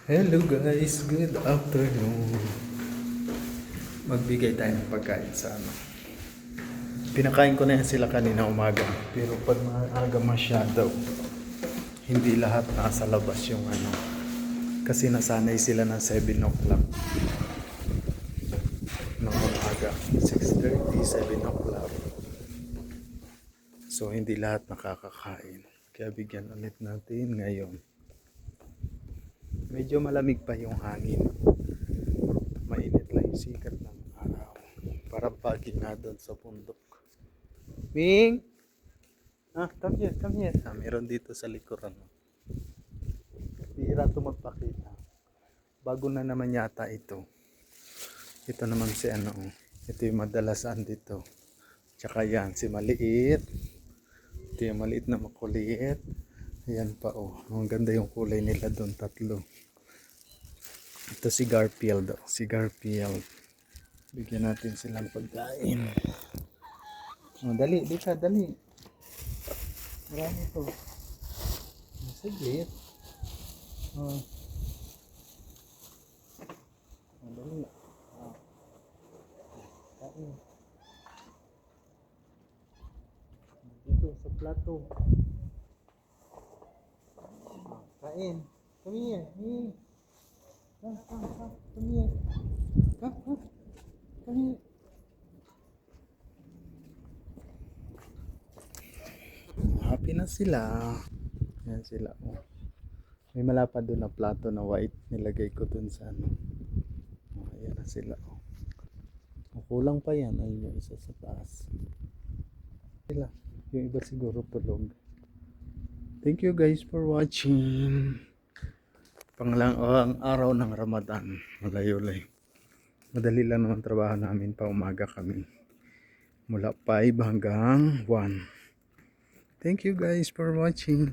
Hello guys, good afternoon. Magbigay tayo ng pagkain sa ano. Pinakain ko na yan sila kanina umaga. Pero pag maaga masyado, hindi lahat nasa labas yung ano. Kasi nasanay sila ng 7 o'clock. Ng umaga. 6:30, 7 o'clock. So hindi lahat nakakakain. Kaya bigyan ulit natin ngayon. Medyo malamig pa yung hangin. Mainit lang yung sikat ng araw. Parang pagi nga doon sa bundok. Ming! Come here, come here. Meron dito sa likuran. Bihira ito magpakita. Bago na naman yata ito. Ito naman si ano. Ito yung madalasan dito. Tsaka yan, si maliit. Ito yung maliit na makuliit. Ayan pa oh. Ang ganda yung kulay nila doon, tatlo. Ito si Garfield. Si Garfield. Bigyan natin silang pagkain. Oh, dali, dito, dali. Marami ito. Saglit. Oh. Oh, dali. Oh. Kain. Dito sa plato. Oh, kain. Come here. Come. Come here. Come here. Happy na sila. Yan sila. Oh. May malapad doon na plato na white. Nilagay ko doon sa ano. Oh, ayan na sila. Oh. Kulang pa yan. Ayun yung isa sa taas. Sila. Yung iba siguro tulog. Thank you guys for watching. Pangalaang araw ng Ramadan. Malayolay. Madali lang naman trabaho namin pa umaga kami. Mula 5 hanggang 1. Thank you guys for watching.